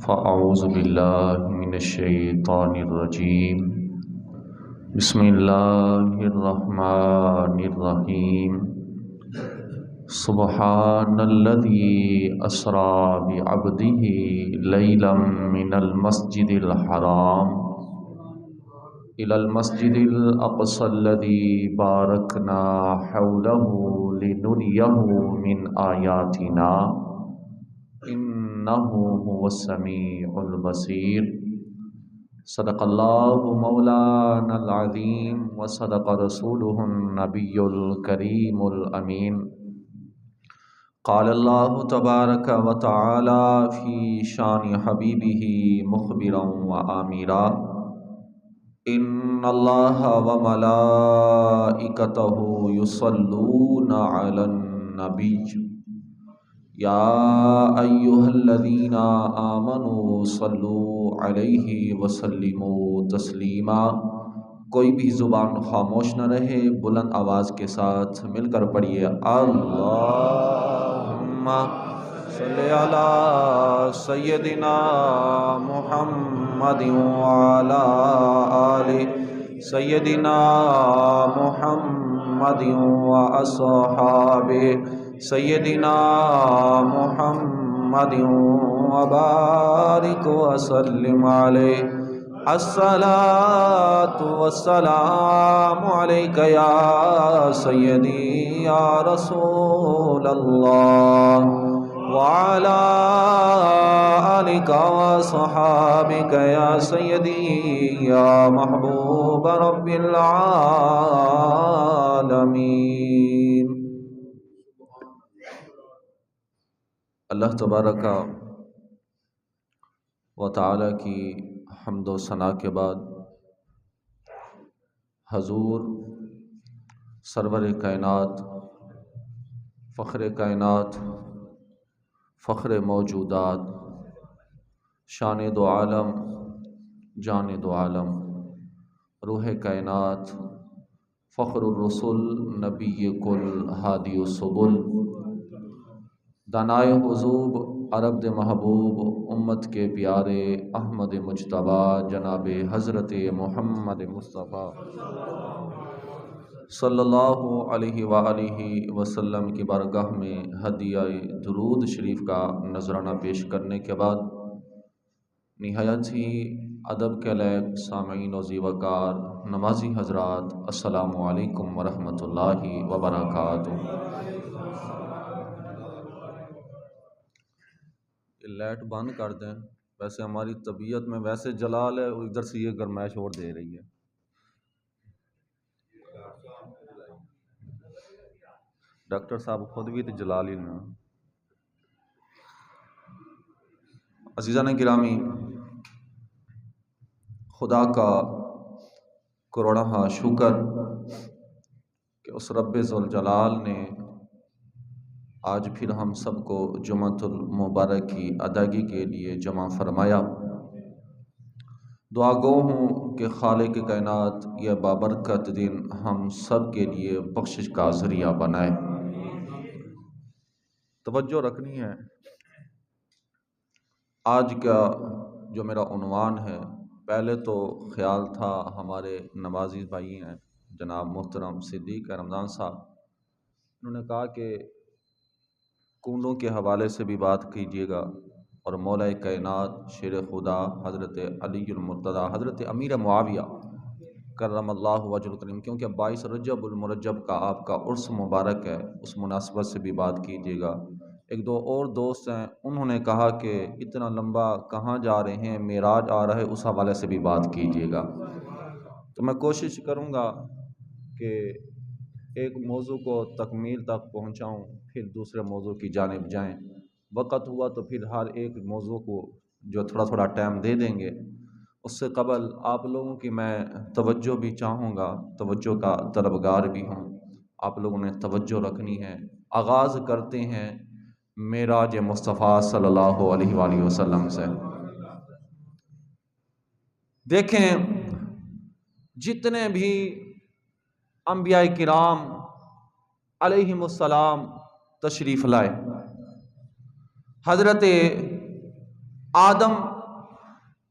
فأعوذ باللہ من الشیطان الرجیم بسم اللہ الرحمن الرحیم سبحان الذی اسری بعبدہ لیلا من المسجد الحرام إلى المسجد الأقصى الذي باركنا حوله لنريه من آياتنا إنه هو السميع البصير صدق الله مولانا العظيم وصدق رسوله النبي الكريم الأمين قال الله تبارك وتعالى في شان حبيبه مخبرا وآمرا ان اللہ وملائکتہ یصلون علی النبی یا ایہا الذین آمنوا صلوا علیہ وسلموا تسلیما۔ کوئی بھی زبان خاموش نہ رہے، بلند آواز کے ساتھ مل کر پڑھیے اللہم صلی علی سیدنا محمد وعلی آل سیدنا محمد واصحاب سیدنا محمد وبارک وسلم علیہ۔ الصلاۃ والسلام علیک یا سیدی یا رسول اللہ وعلى آلك وصحابك يا سيدي يا محبوب رب العالمين۔ اللہ تبارک و تعالی کی حمد و ثنا کے بعد حضور سرور کائنات، فخر کائنات، فخر موجودات، شان دو عالم، جان دو عالم، روح کائنات، فخر الرسل، نبی کل، ہادی السبل، دانائے حضوب، عرب دے محبوب، امت کے پیارے، احمد مجتبیٰ، جناب حضرت محمد مصطفیٰ صلی اللہ علیہ وآلہ وسلم کی بارگاہ میں ہدیہ درود شریف کا نذرانہ پیش کرنے کے بعد نہایت ہی ادب کے لائق سامعین و زیوکار نمازی حضرات، السلام علیکم ورحمۃ اللہ وبرکاتہ۔ لائٹ بند کر دیں، ویسے ہماری طبیعت میں ویسے جلال ہے، ادھر سے یہ گرمائش اور دے رہی ہے۔ ڈاکٹر صاحب خود بھی تو جلال ہی نا۔ عزیزان گرامی، خدا کا کروڑہ شکر کہ اس رب ذوالجلال نے آج پھر ہم سب کو جمعۃ المبارک کی ادائیگی کے لیے جمع فرمایا۔ دعا گو ہوں کہ خالق کائنات یہ بابرکت دن ہم سب کے لیے بخشش کا ذریعہ بنائے۔ توجہ رکھنی ہے، آج کا جو میرا عنوان ہے، پہلے تو خیال تھا ہمارے نمازی بھائی ہیں جناب محترم صدیق رمضان صاحب، انہوں نے کہا کہ کنڈوں کے حوالے سے بھی بات کیجیے گا اور مولا کائنات شیر خدا حضرت علی المرتضیٰ حضرت امیر معاویہ کرم اللہ وجہ الکریم، کیونکہ 22 رجب المرجب کا آپ کا عرس مبارک ہے، اس مناسبت سے بھی بات کیجیے گا۔ ایک دو اور دوست ہیں، انہوں نے کہا کہ اتنا لمبا کہاں جا رہے ہیں، معراج آ رہا ہے، اس حوالے سے بھی بات کیجیے گا۔ تو میں کوشش کروں گا کہ ایک موضوع کو تکمیل تک پہنچاؤں، پھر دوسرے موضوع کی جانب جائیں۔ وقت ہوا تو پھر ہر ایک موضوع کو جو تھوڑا تھوڑا ٹائم دے دیں گے۔ اس سے قبل آپ لوگوں کی میں توجہ بھی چاہوں گا، توجہ کا طلبگار بھی ہوں، آپ لوگوں نے توجہ رکھنی ہے۔ آغاز کرتے ہیں معراج مصطفیٰ صلی اللہ علیہ وآلہ وسلم سے۔ دیکھیں، جتنے بھی انبیاء کرام علیہم السلام تشریف لائے، حضرت آدم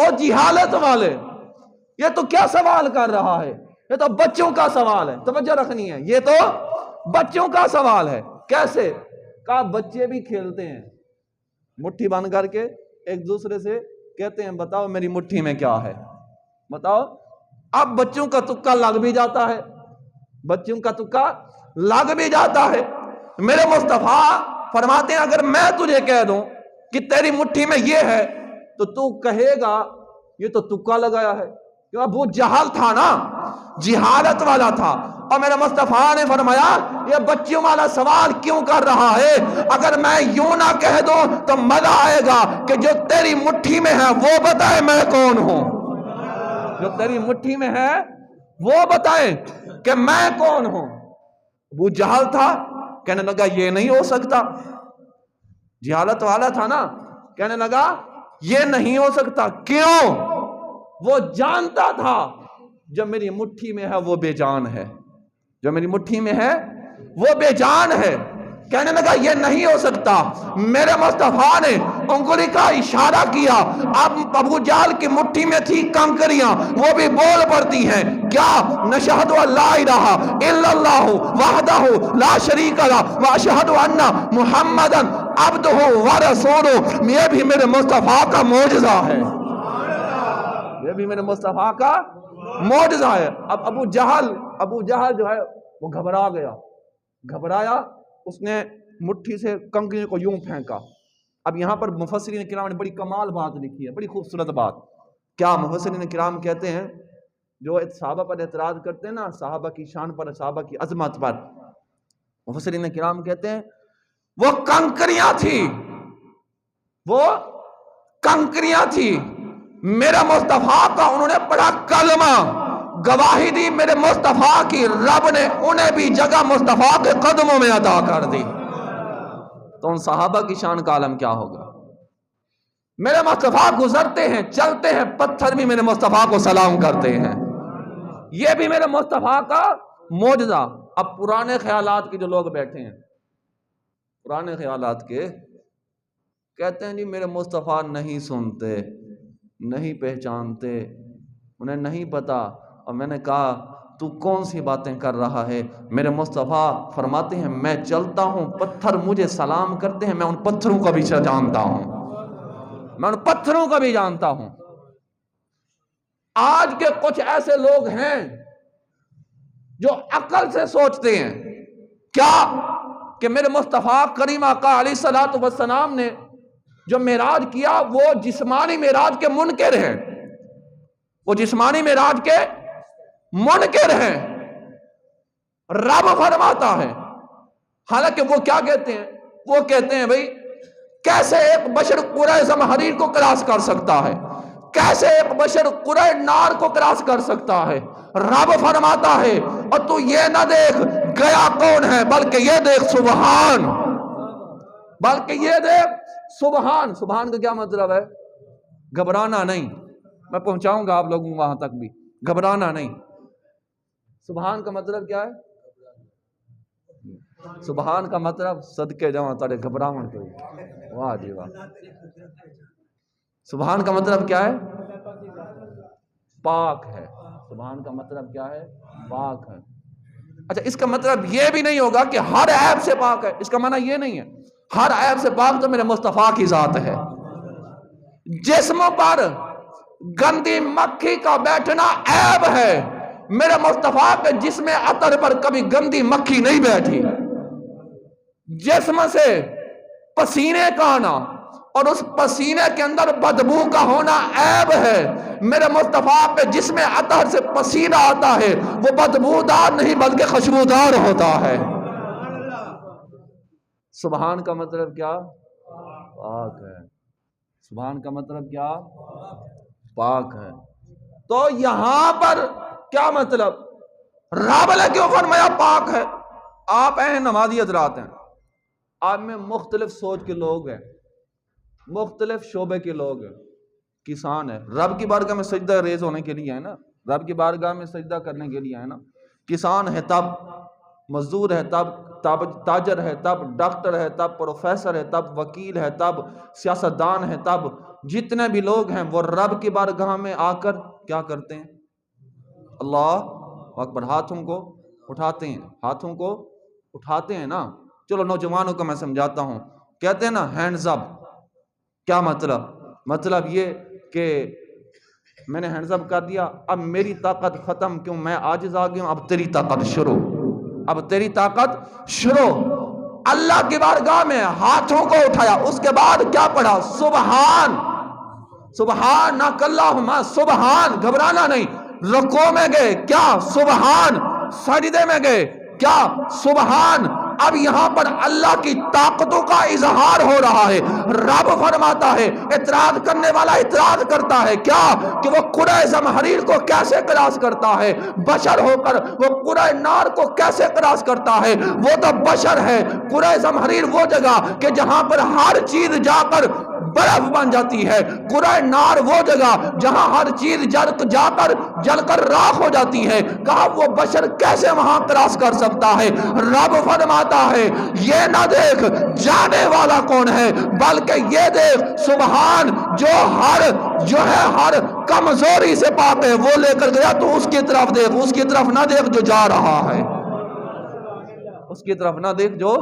اور جہالت والے، یہ تو کیا سوال کر رہا ہے؟ یہ تو بچوں کا سوال ہے، توجہ رکھنی ہے، یہ تو بچوں کا سوال ہے۔ کیسے؟ کہا بچے بھی کھیلتے ہیں، مٹھی بند کر کے ایک دوسرے سے کہتے ہیں بتاؤ میری مٹھی میں کیا ہے، بتاؤ۔ اب بچوں کا تکا لگ بھی جاتا ہے، بچوں کا تکا لگ بھی جاتا ہے۔ میرے مصطفیٰ فرماتے ہیں اگر میں تجھے کہہ دوں کہ تیری مٹھی میں یہ ہے تو تو کہے گا یہ تو تکا لگایا ہے، کیوں؟ اب وہ جہل تھا نا، جہالت والا تھا۔ اور میرے مصطفیٰ نے فرمایا یہ بچیوں والا سوال کیوں کر رہا ہے؟ اگر میں یوں نہ کہہ دوں تو مزہ آئے گا کہ جو تیری مٹھی میں ہے وہ بتائے میں کون ہوں، جو تیری مٹھی میں ہے وہ بتائے کہ میں کون ہوں۔ وہ جہل تھا، کہنے لگا یہ نہیں ہو سکتا، جہالت والا تھا نا، کہنے لگا یہ نہیں ہو سکتا۔ کیوں؟ وہ جانتا تھا جو میری مٹھی میں ہے وہ بے جان ہے، جو میری مٹھی میں ہے وہ بے جان ہے۔ کہنے لگا یہ نہیں ہو سکتا۔ میرے مصطفیٰ نے انگلی کا اشارہ کیا، اب ابو جہل کی مٹھی میں تھی کنکریاں، وہ بھی بول پڑتی ہیں کیا؟ نشہد ان لا الہ الا اللہ وحدہ لا شریک لہ واشہد ان محمدا عبدہ ورسولہ۔ یہ بھی میرے مصطفیٰ کا معجزہ ہے، یہ بھی میرے مصطفیٰ کا معجزہ ہے۔ اب ابو جہل جو ہے وہ گھبرا گیا، گھبرایا، اس نے مٹھی سے کنکری کو یوں پھینکا۔ اب یہاں پر مفسرین کرام نے بڑی کمال بات لکھی ہے، بڑی خوبصورت بات۔ کیا مفسرین کرام کہتے ہیں جو صحابہ پر اعتراض کرتے ہیں نا، صحابہ کی شان پر، صحابہ کی عظمت پر، مفسرین کرام کہتے ہیں وہ کنکریاں تھی، وہ کنکریاں تھی۔ میرے مصطفیٰ کا انہوں نے پڑھا کلمہ، گواہی دی میرے مصطفیٰ کی، رب نے انہیں بھی جگہ مصطفیٰ کے قدموں میں عطا کر دی۔ تو ان صحابہ کی شان کا عالم کیا ہوگا؟ میرے مصطفیٰ گزرتے ہیں، چلتے ہیں، پتھر بھی میرے مصطفیٰ کو سلام کرتے ہیں۔ یہ بھی میرے مصطفیٰ کا معجزہ۔ اب پرانے خیالات کے جو لوگ بیٹھے ہیں، پرانے خیالات کے، کہتے ہیں جی میرے مصطفیٰ نہیں سنتے، نہیں پہچانتے، انہیں نہیں پتا۔ اور میں نے کہا تو کون سی باتیں کر رہا ہے؟ میرے مصطفیٰ فرماتے ہیں میں چلتا ہوں، پتھر مجھے سلام کرتے ہیں، میں ان پتھروں کا بھی جانتا ہوں، میں ان پتھروں کا بھی جانتا ہوں۔ آج کے کچھ ایسے لوگ ہیں جو عقل سے سوچتے ہیں کیا کہ میرے مصطفیٰ کریم آقا علیہ الصلوۃ والسلام نے جو معراج کیا وہ جسمانی معراج کے منکر ہیں، وہ جسمانی معراج کے منکر ہیں۔ رب فرماتا ہے، حالانکہ وہ کیا کہتے ہیں؟ وہ کہتے ہیں بھئی کیسے ایک بشر قرہ زمہریر کو کراس کر سکتا ہے، کیسے ایک بشر قرہ نار کو کراس کر سکتا ہے؟ رب فرماتا ہے اور تو یہ نہ دیکھ گیا کون ہے، بلکہ یہ دیکھ سبحان، بلکہ یہ دیکھ سبحان۔ سبحان کا کیا مطلب ہے؟ گھبرانا نہیں، میں پہنچاؤں گا آپ لوگوں وہاں تک بھی، گھبرانا نہیں۔ سبحان کا مطلب کیا ہے؟ سبحان کا مطلب صدقے جاواں تارے گھبراون کے، واہ جی واہ۔ سبحان کا مطلب کیا ہے؟ پاک ہے۔ سبحان کا مطلب کیا ہے؟ پاک ہے۔ اچھا اس کا مطلب یہ بھی نہیں ہوگا کہ ہر عیب سے پاک ہے، اس کا معنی یہ نہیں ہے۔ ہر عیب سے پاک تو میرے مصطفیٰ کی ذات ہے۔ جسم پر گندی مکھی کا بیٹھنا عیب ہے، میرے مصطفیٰ کے جسم عطر پر کبھی گندی مکھی نہیں بیٹھی۔ جسم سے پسینے کا آنا اور اس پسینے کے اندر بدبو کا ہونا عیب ہے، میرے مصطفیٰ پہ جسم عطر سے پسینہ آتا ہے، وہ بدبودار نہیں بلکہ خوشبودار ہوتا ہے۔ سبحان کا مطلب کیا؟ پاک ہے۔ سبحان کا مطلب کیا؟ پاک ہے۔ تو یہاں پر کیا مطلب؟ رب نے کیوں فرمایا پاک ہے؟ آپ ہیں نمازی حضرات ہیں، آپ میں مختلف سوچ کے لوگ ہیں، مختلف شعبے کے لوگ ہیں، کسان ہیں، رب کی بارگاہ میں سجدہ ریز ہونے کے لیے ہے نا، رب کی بارگاہ میں سجدہ کرنے کے لیے ہے نا۔ کسان ہے تب، مزدور ہے تب، تاجر ہے تب، ڈاکٹر ہے تب، پروفیسر ہے تب، وکیل ہے تب، سیاستدان ہے تب، جتنے بھی لوگ ہیں وہ رب کی بارگاہ میں آ کر کیا کرتے ہیں؟ اللہ اکبر، ہاتھوں کو اٹھاتے ہیں، ہاتھوں کو اٹھاتے ہیں نا۔ چلو نوجوانوں کو میں سمجھاتا ہوں، کہتے ہیں نا ہینڈز اپ، کیا مطلب؟ مطلب یہ کہ میں نے ہینڈز اپ کر دیا، اب میری طاقت ختم، کیوں میں عاجز آ گیا ہوں، اب تیری طاقت شروع، اب تیری طاقت شروع۔ اللہ کی بارگاہ میں ہاتھوں کو اٹھایا، اس کے بعد کیا پڑھا؟ سبحان، سبحانک اللہم، سبحان، گھبرانا نہیں۔ رکوع میں گئے، کیا؟ سبحان۔ سجدے میں گئے، کیا؟ سبحان۔ اب یہاں پر اللہ کی طاقتوں کا اظہار ہو رہا ہے۔ رب فرماتا ہے، اعتراض کرنے والا اعتراض کرتا ہے، کیا؟ کہ وہ قرہ زمہریر کو کیسے کراس کرتا ہے؟ بشر ہو کر وہ قرہ نار کو کیسے کراس کرتا ہے؟ وہ تو بشر ہے۔ قرہ زمہریر وہ جگہ کہ جہاں پر ہر چیز جا کر برف بن جاتی ہے، قرہ نار وہ جگہ جہاں ہر چیز جل کر راکھ ہو جاتی ہے۔ کہا وہ بشر کیسے وہاں کراس کر سکتا ہے؟ رب فرماتا ہے، یہ نہ دیکھ جانے والا کون ہے، بلکہ یہ دیکھ سبحان، جو ہے ہر کمزوری سے پاک ہے، وہ لے کر گیا، تو اس کی طرف دیکھ، اس کی طرف نہ دیکھ جو جا رہا ہے، اس کی طرف نہ دیکھ جو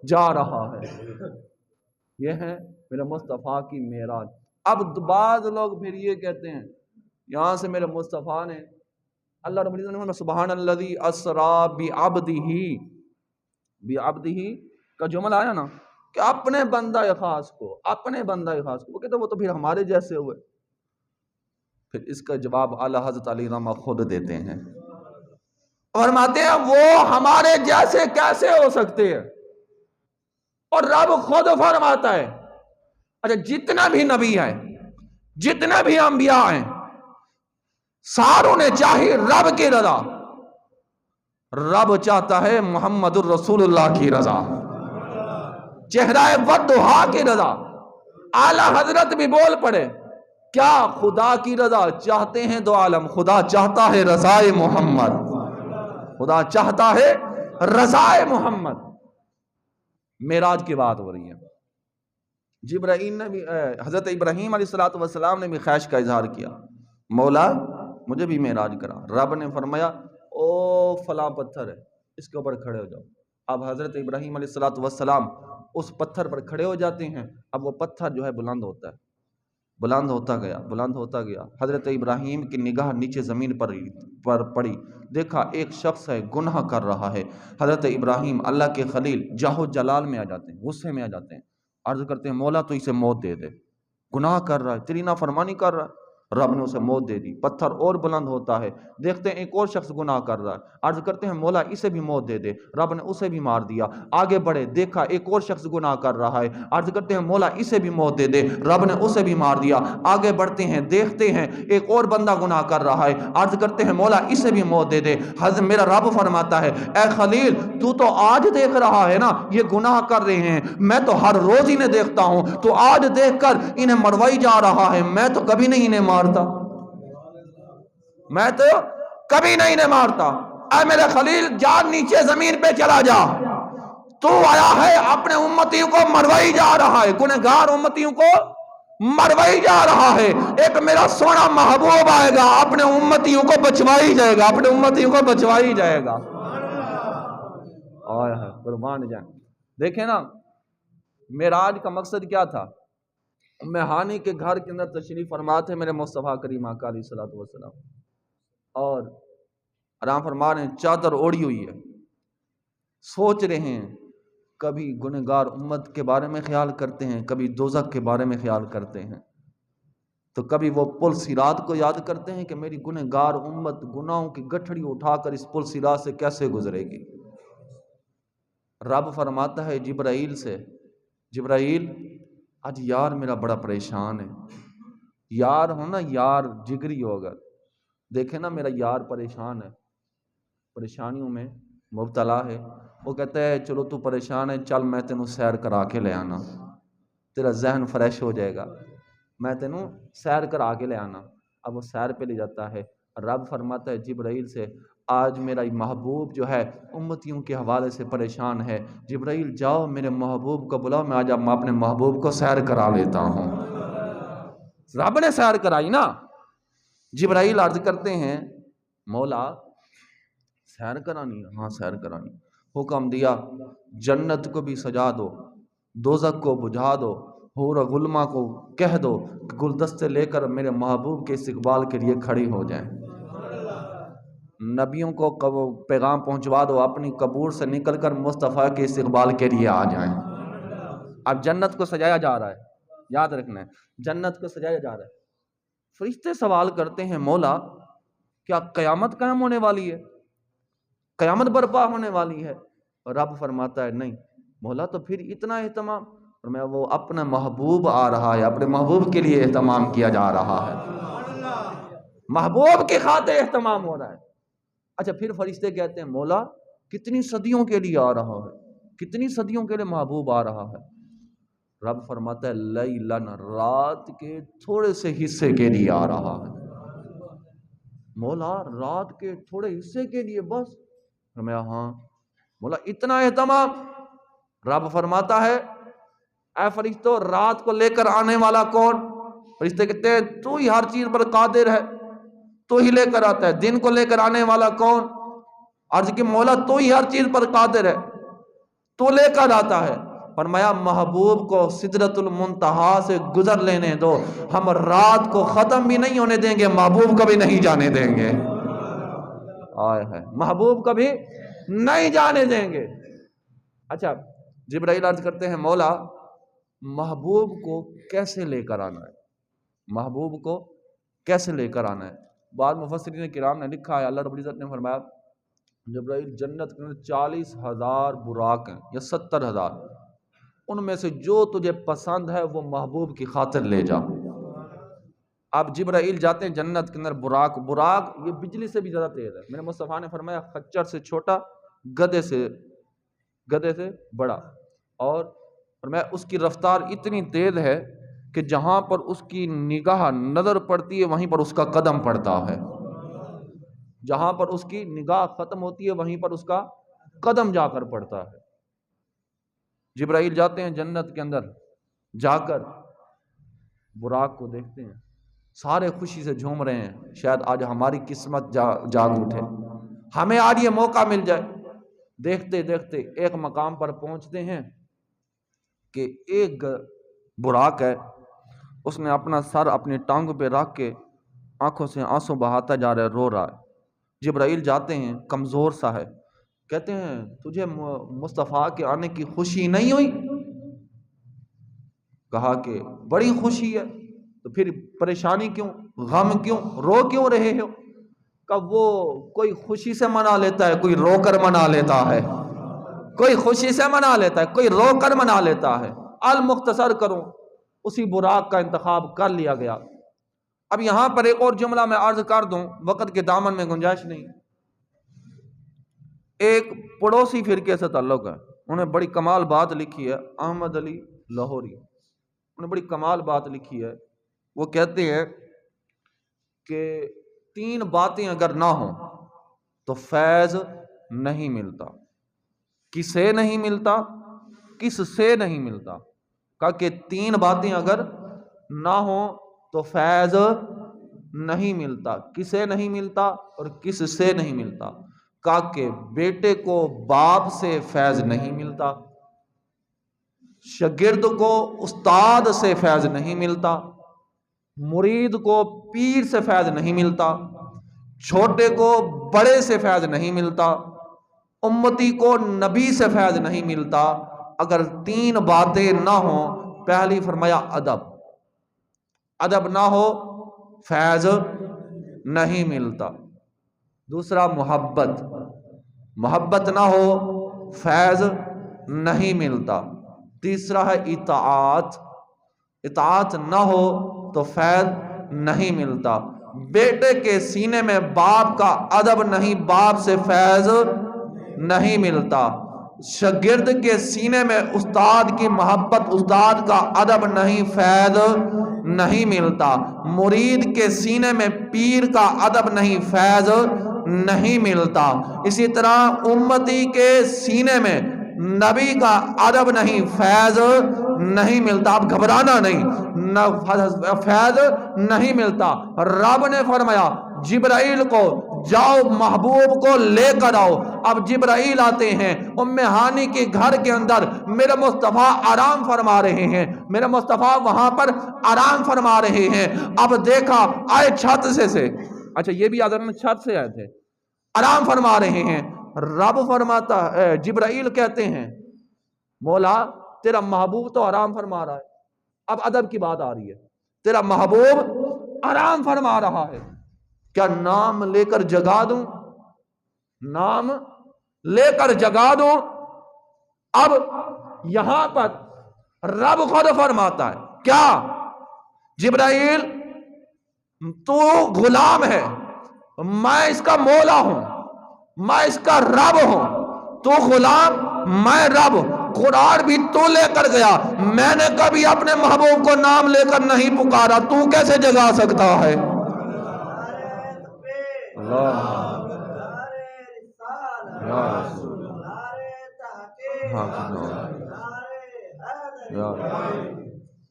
جا رہا ہے۔ یہ ہے میرے مصطفیٰ کی معراج۔ اب بعض لوگ پھر یہ کہتے ہیں، یہاں سے میرے مصطفیٰ نے اللہ رب العزت نے سبحان الذی اسری بعبدہ کا جملہ آیا نا، کہ اپنے بندہ خاص کو، وہ کہتے ہیں وہ تو پھر ہمارے جیسے ہوئے۔ پھر اس کا جواب اعلیٰ حضرت علی رحمہ خود دیتے ہیں، فرماتے ہیں وہ ہمارے جیسے کیسے ہو سکتے ہیں؟ اور رب خود فرماتا ہے، اچھا جتنا بھی نبی ہے، جتنے بھی انبیاء ہیں، ساروں نے چاہی رب کی رضا، رب چاہتا ہے محمد الرسول اللہ کی رضا، چہرہ والضحیٰ کی رضا۔ اعلیٰ حضرت بھی بول پڑے، کیا خدا کی رضا چاہتے ہیں دو عالم؟ خدا چاہتا ہے رضائے محمد، خدا چاہتا ہے رضائے محمد۔ معراج کی بات ہو رہی ہے، جبرائیل نے بھی حضرت ابراہیم علیہ السلام نے بھی خواہش کا اظہار کیا، مولا مجھے بھی معراج کرا۔ رب نے فرمایا او فلاں پتھر ہے، اس کے اوپر کھڑے ہو جاؤ۔ اب حضرت ابراہیم علیہ السلام اس پتھر پر کھڑے ہو جاتے ہیں، اب وہ پتھر جو ہے بلند ہوتا ہے، بلند ہوتا گیا۔ حضرت ابراہیم کی نگاہ نیچے زمین پر پڑی، دیکھا ایک شخص ہے گناہ کر رہا ہے۔ حضرت ابراہیم اللہ کے خلیل جاہ جلال میں آ جاتے ہیں، غصے میں آ جاتے ہیں، عرض کرتے ہیں مولا تو اسے موت دے دے، گناہ کر رہا ہے، تیری نافرمانی کر رہا ہے۔ رب نے اسے موت دے دی، پتھر اور بلند ہوتا ہے، دیکھتے ہیں ایک اور شخص گناہ کر رہا ہے، عرض کرتے ہیں مولا اسے بھی موت دے دے، رب نے اسے بھی مار دیا۔ آگے بڑھے، دیکھا ایک اور شخص گناہ کر رہا ہے، عرض کرتے ہیں مولا اسے بھی موت دے دے، رب نے اسے بھی مار دیا۔ آگے بڑھتے ہیں، دیکھتے ہیں ایک اور بندہ گناہ کر رہا ہے، عرض کرتے ہیں مولا اسے بھی موت دے دے۔ حضرت میرا رب فرماتا ہے اے خلیل تو آج دیکھ رہا ہے نا یہ گناہ کر رہے ہیں، میں تو ہر روز انہیں دیکھتا ہوں، تو آج دیکھ کر انہیں مروائی جا رہا ہے، میں تو کبھی نہیں انہیں مارتا، میں تو کبھی نہیں انہیں مارتا۔ اے میرے خلیل جا نیچے زمین پہ چلا جا، تو آیا ہے اپنے امتیوں کو مروائی جا رہا ہے، گنہگار امتیوں کو مروائی جا رہا ہے، ایک میرا سونا محبوب آئے گا اپنے امتیوں کو بچوائی جائے گا، اپنے امتیوں کو بچوائی جائے گا۔ آیا ہے قربان جائیں۔ دیکھیں نا معراج کا مقصد کیا تھا؟ ام ہانی کے گھر کے اندر تشریف فرما تھے میرے مصطفیٰ کریم آقا علیہ السلام، اور آرام فرما رہے ہیں، چادر اوڑھی ہوئی ہے، سوچ رہے ہیں، کبھی گنہگار امت کے بارے میں خیال کرتے ہیں، کبھی دوزخ کے بارے میں خیال کرتے ہیں، تو کبھی وہ پل صراط کو یاد کرتے ہیں کہ میری گنہگار امت گناہوں کی گٹھڑی اٹھا کر اس پل صراط سے کیسے گزرے گی۔ رب فرماتا ہے جبرائیل سے، جبرائیل آج یار میرا بڑا پریشان ہے، یار ہو نا، یار جگری ہوگا، دیکھیں نا میرا یار پریشان ہے، پریشانیوں میں مبتلا ہے، وہ کہتا ہے چلو تو پریشان ہے، چل میں تینوں سیر کرا کے لے آنا، تیرا ذہن فریش ہو جائے گا، میں تینوں سیر کرا کے لے آنا۔ اب وہ سیر پہ لے جاتا ہے، رب فرماتا ہے جبرائیل سے آج میرا محبوب جو ہے امتیوں کے حوالے سے پریشان ہے، جبرائیل جاؤ میرے محبوب کو بلاؤ، میں آج اپنے محبوب کو سیر کرا لیتا ہوں۔ رب نے سیر کرائی نا۔ جبرائیل عرض کرتے ہیں مولا سیر کرانی ہے؟ ہاں سیر کرانی۔ حکم دیا جنت کو بھی سجا دو، دوزخ کو بجھا دو، حور غلما کو کہہ دو کہ گلدستے لے کر میرے محبوب کے استقبال کے لیے کھڑی ہو جائیں۔ نبیوں کو پیغام پہنچوا دو، اپنی قبور سے نکل کر مصطفیٰ کے استقبال کے لیے آ جائیں۔ اب جنت کو سجایا جا رہا ہے، یاد رکھنا ہے جنت کو سجایا جا رہا ہے۔ فرشتے سوال کرتے ہیں مولا کیا قیامت قائم ہونے والی ہے؟ قیامت برپا ہونے والی ہے؟ رب فرماتا ہے نہیں۔ مولا تو پھر اتنا اہتمام؟ اور میں وہ اپنا محبوب آ رہا ہے، اپنے محبوب کے لیے اہتمام کیا جا رہا ہے، محبوب کی خاطر اہتمام ہو رہا ہے۔ اچھا پھر فرشتے کہتے ہیں مولا کتنی صدیوں کے لیے آ رہا ہے، کتنی صدیوں کے لیے محبوب آ رہا ہے؟ رب فرماتا ہے لیلن، رات کے تھوڑے سے حصے کے لیے آ رہا ہے۔ مولا رات کے تھوڑے حصے کے لیے بس؟ فرمایا ہاں۔ مولا اتنا اہتمام؟ رب فرماتا ہے اے فرشتوں رات کو لے کر آنے والا کون؟ فرشتے کہتے ہیں تو ہی ہر چیز پر قادر ہے، تو ہی لے کر آتا ہے۔ دن کو لے کر آنے والا کون؟ عرض کہ مولا تو ہی ہر چیز پر قادر ہے، تو لے کر آتا ہے۔ فرمایا محبوب کو سدرۃ المنتہا سے گزر لینے دو، ہم رات کو ختم بھی نہیں ہونے دیں گے، محبوب کبھی نہیں جانے دیں گے۔ آئے ہے محبوب کبھی نہیں جانے دیں گے۔ اچھا جبرائیل عرض کرتے ہیں مولا محبوب کو کیسے لے کر آنا ہے؟ محبوب کو کیسے لے کر آنا ہے؟ بعض مفسرین کرام نے لکھا ہے اللہ رب العزت نے فرمایا جبرائیل جنت کے اندر 40,000 براق ہیں یا 70,000، ان میں سے جو تجھے پسند ہے وہ محبوب کی خاطر لے جا۔ اب جبرائیل جاتے ہیں جنت کے اندر، براق یہ بجلی سے بھی زیادہ تیز ہے۔ میرے مصطفیٰ نے فرمایا خچر سے چھوٹا، گدھے سے بڑا، اور فرمایا اس کی رفتار اتنی تیز ہے کہ جہاں پر اس کی نگاہ نظر پڑتی ہے وہیں پر اس کا قدم پڑتا ہے، جہاں پر اس کی نگاہ ختم ہوتی ہے وہیں پر اس کا قدم جا کر پڑتا ہے۔ جبرائیل جاتے ہیں جنت کے اندر، جا کر براق کو دیکھتے ہیں، سارے خوشی سے جھوم رہے ہیں، شاید آج ہماری قسمت جاگ اٹھے، ہمیں آج یہ موقع مل جائے۔ دیکھتے دیکھتے ایک مقام پر پہنچتے ہیں کہ ایک براق ہے، اس نے اپنا سر اپنی ٹانگوں پہ رکھ کے آنکھوں سے آنسو بہاتا جا رہا ہے، رو رہا ہے۔ جبرائیل جاتے ہیں، کمزور سا ہے، کہتے ہیں تجھے مصطفیٰ کے آنے کی خوشی نہیں ہوئی؟ کہا کہ بڑی خوشی ہے۔ تو پھر پریشانی کیوں، غم کیوں، رو کیوں رہے ہو؟ کہ وہ کوئی خوشی سے منا لیتا ہے، کوئی رو کر منا لیتا ہے، کوئی خوشی سے منا لیتا ہے، کوئی رو کر منا لیتا ہے۔ المختصر کروں اسی براق کا انتخاب کر لیا گیا۔ اب یہاں پر ایک اور جملہ میں عرض کر دوں، وقت کے دامن میں گنجائش نہیں۔ ایک پڑوسی فرقے سے تعلق ہے، انہوں نے بڑی کمال بات لکھی ہے، احمد علی لاہوری، انہوں نے بڑی کمال بات لکھی ہے۔ وہ کہتے ہیں کہ 3 باتیں اگر نہ ہوں تو فیض نہیں ملتا۔ کسے نہیں ملتا؟ کس سے نہیں ملتا؟ کہا کہ 3 باتیں اگر نہ ہوں تو فیض نہیں ملتا۔ کسے نہیں ملتا اور کس سے نہیں ملتا؟ کہا کہ بیٹے کو باپ سے فیض نہیں ملتا، شاگرد کو استاد سے فیض نہیں ملتا، مرید کو پیر سے فیض نہیں ملتا، چھوٹے کو بڑے سے فیض نہیں ملتا، امتی کو نبی سے فیض نہیں ملتا۔ اگر 3 باتیں نہ ہوں، پہلی فرمایا ادب نہ ہو فیض نہیں ملتا، دوسرا محبت نہ ہو فیض نہیں ملتا، تیسرا ہے اطاعت نہ ہو تو فیض نہیں ملتا۔ بیٹے کے سینے میں باپ کا ادب نہیں، باپ سے فیض نہیں ملتا۔ شاگرد کے سینے میں استاد کی محبت، استاد کا ادب نہیں، فیض نہیں ملتا۔ مرید کے سینے میں پیر کا ادب نہیں، فیض نہیں ملتا۔ اسی طرح امتی کے سینے میں نبی کا ادب نہیں، فیض نہیں ملتا. اب گھبرانا نہیں، فیض نہیں ملتا. رب نے فرمایا جبرائیل کو جاؤ محبوب کو لے کر آؤ. اب جبرائیل آتے ہیں، ام ہانی کے گھر کے اندر میرے مصطفیٰ آرام فرما رہے ہیں، میرے مصطفیٰ وہاں پر آرام فرما رہے ہیں. اب دیکھا آئے چھت سے اچھا یہ بھی آدھر میں چھت سے آئے تھے، آرام فرما رہے ہیں. رب فرماتا جبرائیل کہتے ہیں مولا تیرا محبوب تو آرام فرما رہا ہے. اب ادب کی بات آ رہی ہے، تیرا محبوب آرام فرما رہا ہے، کیا نام لے کر جگا دوں؟ نام لے کر جگا دوں؟ اب یہاں پر رب خود فرماتا ہے کیا جبرائیل تو غلام ہے، میں اس کا مولا ہوں، میں اس کا رب ہوں. تو غلام میں رب. قرآن بھی تو لے کر گیا، میں نے کبھی اپنے محبوب کو نام لے کر نہیں پکارا، تو کیسے جگا سکتا ہے؟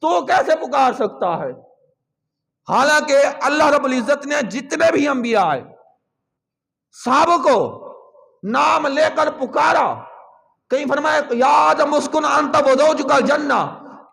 تو کیسے پکار سکتا ہے؟ حالانکہ اللہ رب العزت نے جتنے بھی انبیاء آئے سب کو نام لے کر پکارا. کہیں فرمایا یا آدم اسکن انت وزوجک الجنہ،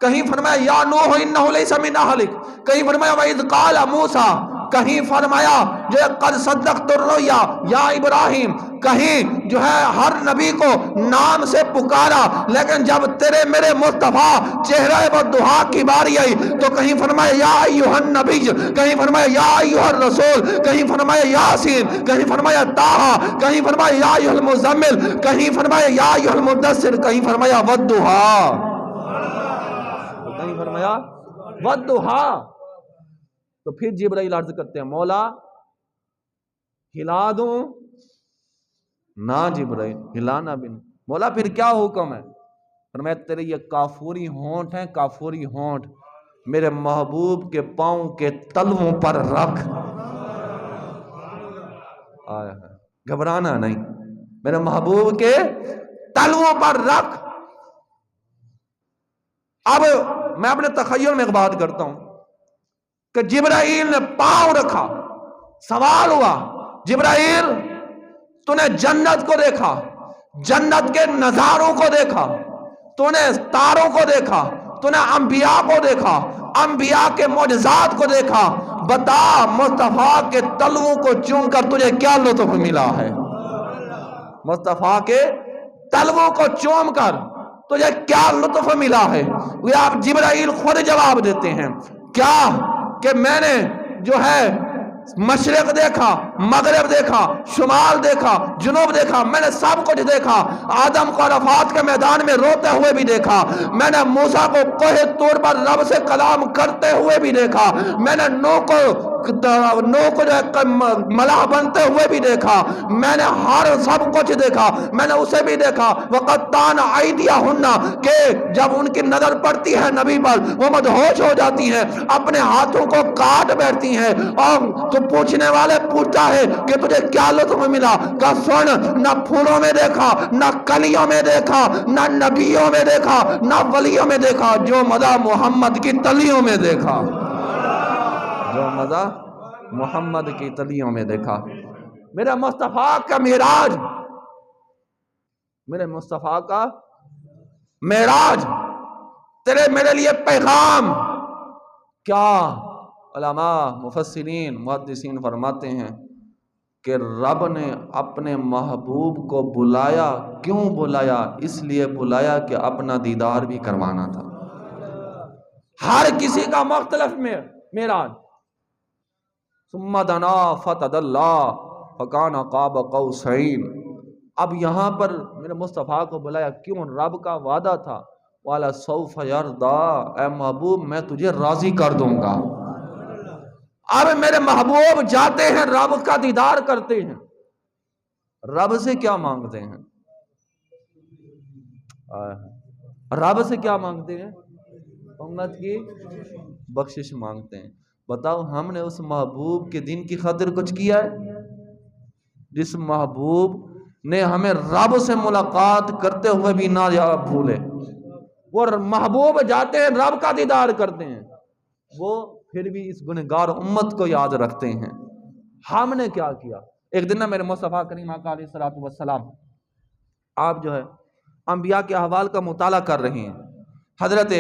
کہیں فرمایا یا نوح انہ لیس من اہلک، کہیں فرمایا وَإِذْ قَالَ مُوسیٰ، کہیں فرمایا جو ہے قد صدقت الرؤیا یا ابراہیم، کہیں جو ہے ہر نبی کو نام سے پکارا. لیکن جب تیرے میرے مصطفیٰ چہرہ والضحیٰ کی باری آئی تو کہیں فرمایا یا ایھا النبی، کہیں فرمایا یا ایھا الرسول، کہیں فرمایا یاسین، کہیں فرمایا طٰہٰ، کہیں فرمایا یا ایھا المزمل، کہیں فرمایا یا ایھا المدثر، کہیں فرمایا والضحیٰ، کہیں فرمایا والضحیٰ. تو پھر جبرائیل عرض کرتے ہیں مولا ہلا دوں؟ نہ جبرائیل ہلانا بھی نہیں. مولا پھر کیا حکم ہے؟ فرمایا تیرے یہ کافوری ہونٹ ہیں، کافوری ہونٹ میرے محبوب کے پاؤں کے تلووں پر رکھ. آیا ہے، گھبرانا نہیں، میرے محبوب کے تلووں پر رکھ. اب میں اپنے تخیل میں ایک بات کرتا ہوں کہ جبرائیل نے پاؤں رکھا. سوال ہوا جبرائیل تو نے جنت کو دیکھا، جنت کے نظاروں کو دیکھا، تو نے تاروں کو دیکھا، تو نے انبیاء کو دیکھا، انبیاء کے معجزات کو دیکھا. بتا مصطفیٰ کے تلووں کو چوم کر تجھے کیا لطف ملا ہے؟ مصطفیٰ کے تلووں کو چوم کر تجھے کیا لطف ملا ہے؟ وہ آپ جبرائیل خود جواب دیتے ہیں کیا کہ میں نے جو ہے مشرق دیکھا، مغرب دیکھا، شمال دیکھا، جنوب دیکھا، میں نے سب کچھ دیکھا. آدم کو عرفات کے میدان میں روتے ہوئے بھی دیکھا، میں نے موسیٰ کو کوہ طور پر رب سے کلام کرتے ہوئے بھی دیکھا، میں نے نوح کو جو ہے ملاح بنتے ہوئے بھی دیکھا، میں نے ہر سب کچھ دیکھا، میں نے اسے بھی دیکھا. وَقَطَّعْنَ أَيْدِيَهُنَّ، کہ جب ان کی نظر پڑتی ہے نبی پر وہ مدہوش ہو جاتی ہیں، اپنے ہاتھوں کو کاٹ بیٹھتی ہیں. اور تو پوچھنے والے پوچھتا ہے کہ تجھے کیا لطف ملا؟ کہ سن، نہ پھولوں میں دیکھا، نہ کلیوں میں دیکھا، نہ نبیوں میں دیکھا، نہ ولیوں میں دیکھا، جو مزہ محمد کی تلیوں میں دیکھا، جو مزہ محمد کی تلیوں میں دیکھا. میرے مصطفیٰ کا معراج، میرے مصطفیٰ کا معراج، تیرے میرے لیے پیغام کیا؟ علماء مفسرین محدثین فرماتے ہیں کہ رب نے اپنے محبوب کو بلایا. کیوں بلایا؟ اس لیے بلایا کہ اپنا دیدار بھی کروانا تھا. ہر کسی کا مختلف معراج. ثم دنا فتدلی فکان قاب قوسین. اب یہاں پر میرے مصطفیٰ کو بلایا کیوں؟ رب کا وعدہ تھا والا سوف یرضا، اے محبوب میں تجھے راضی کر دوں گا. اب میرے محبوب جاتے ہیں، رب کا دیدار کرتے ہیں. رب سے کیا مانگتے ہیں؟ رب سے کیا مانگتے ہیں؟ امت کی بخشش مانگتے ہیں. بتاؤ ہم نے اس محبوب کے دین کی خاطر کچھ کیا ہے؟ جس محبوب نے ہمیں رب سے ملاقات کرتے ہوئے بھی نہ بھولے، وہ محبوب جاتے ہیں رب کا دیدار کرتے ہیں، وہ پھر بھی اس گنہگار امت کو یاد رکھتے ہیں۔ ہم نے کیا کیا؟ ایک دن میرے مصطفیٰ کریم آقا علیہ الصلوۃ والسلام آپ جو ہے انبیاء کے احوال کا مطالعہ کر رہے ہیں۔ حضرت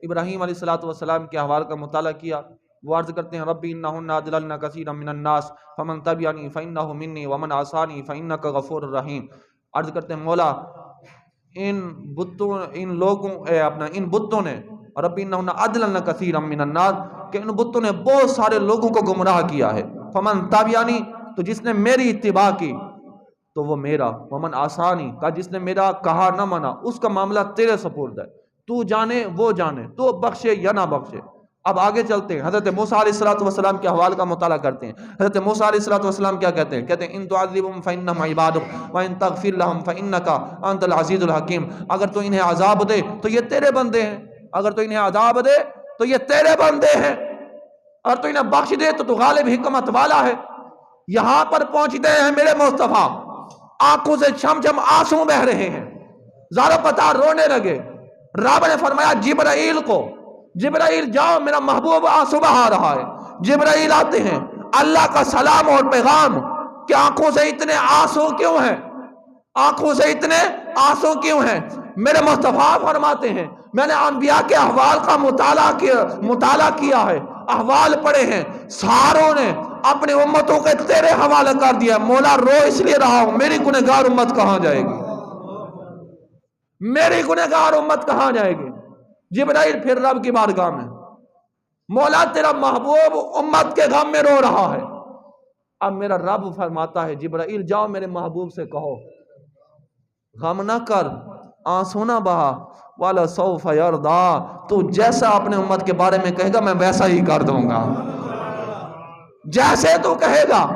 ابراہیم علیہ الصلوۃ والسلام کے احوال کا مطالعہ کیا، وہ عرض کرتے ہیں ربی انہن اضللن کثیرا من الناس فمن تبعنی فانہ منی ومن عصانی فانک غفور رحیم۔ عرض کرتے ہیں مولا ان بتوں نے ربی انہن اضللن کثیرا من الناس کہ ان بتوں نے بہت سارے لوگوں کو گمراہ کیا ہے، فمن تبعنی تو جس نے میری اتباع کی تو وہ میرا، ومن آسانی کا جس نے میرا کہا نہ مانا اس کا معاملہ تیرے سپرد ہے، تو جانے وہ جانے، تو بخشے یا نہ بخشے۔ اب آگے چلتے ہیں، حضرت موسیٰ علیہ السلام کے حوال کا مطالعہ کرتے ہیں۔ حضرت موسیٰ علیہ السلام کیا کہتے ہیں؟ کہتے ہیں ان تعذبهم فانهم عبادک وان تغفر لهم فانک انت العزیز الحکیم۔ اگر تو انہیں عذاب دے تو یہ تیرے بندے ہیں، اگر تو انہیں عذاب دے تو یہ تیرے بندے ہیں، اگر تو انہیں بخش دے تو غالب حکمت والا ہے۔ یہاں پر پہنچتے ہیں میرے مصطفیٰ، آنکھوں سے چھم چھم آنسو بہ رہے ہیں، زارو پتا رونے لگے۔ رب نے فرمایا جبرائیل کو، جبرائیل جاؤ میرا محبوب آنسو بہا رہا ہے۔ جبرائیل آتے ہیں، اللہ کا سلام اور پیغام کہ آنکھوں سے اتنے آنسو کیوں ہیں، آنکھوں سے اتنے آنسو کیوں ہیں؟ میرے مصطفیٰ فرماتے ہیں میں نے انبیاء کے احوال کا مطالعہ کیا ہے، احوال پڑھے ہیں، ساروں نے اپنی امتوں کے تیرے حوالے کر دیا۔ مولا رو اس لیے رہا ہوں، میری گنہگار امت کہاں جائے گی، میری گنہگار امت کہاں جائے گی؟ جبرائیل پھر رب کی بارگاہ میں، مولا تیرا محبوب امت کے غم میں رو رہا ہے۔ اب میرا رب فرماتا ہے جبرائیل جاؤ میرے محبوب سے کہو غم نہ کر، آنسو نہ بہا، والا سوف یرضا، تو جیسا اپنے امت کے بارے میں کہے گا میں ویسا ہی کر دوں گا، جیسے تو کہے گا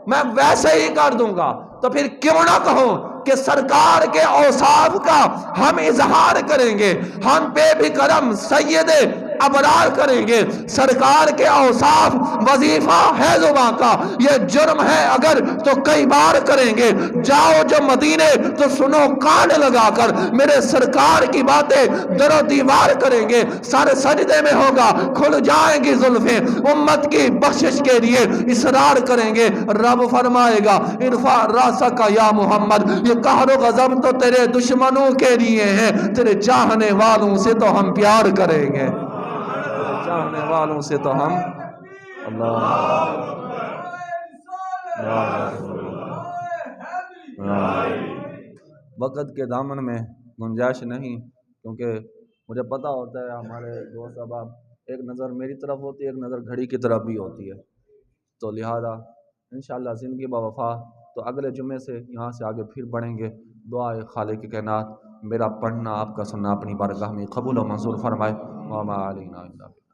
میں ویسے ہی کر دوں گا۔ تو پھر کیوں نہ کہو کہ سرکار کے اوصاف کا ہم اظہار کریں گے، ہم پہ بھی کرم سید ابرار کریں گے۔ سرکار کے اوصاف وظیفہ ہے زباں کا، یہ جرم ہے اگر تو کئی بار کریں گے۔ جاؤ جو مدینے تو سنو کان لگا کر، میرے سرکار کی باتیں در و دیوار کریں گے۔ سر سجدے میں ہوگا، کھل جائیں گی زلفیں، امت کی بخشش کے لیے اصرار کریں گے۔ رب فرمائے گا ارفع راسک یا محمد، یہ قہر و غضب تو تیرے دشمنوں کے لیے ہیں، تیرے چاہنے والوں سے تو ہم پیار کریں گے، تیرے چاہنے والوں سے تو ہم وقت کے دامن میں گنجائش نہیں، کیونکہ مجھے پتا ہوتا ہے ہمارے دوست احباب ایک نظر میری طرف ہوتی ہے، ایک نظر گھڑی کی طرف بھی ہوتی ہے، تو لہذا انشاءاللہ زندگی با وفا تو اگلے جمعے سے یہاں سے آگے پھر بڑھیں گے۔ دعا خالق کائنات میرا پڑھنا آپ کا سننا اپنی بارگاہ میں قبول و منظور فرمائے۔ وما علینا الا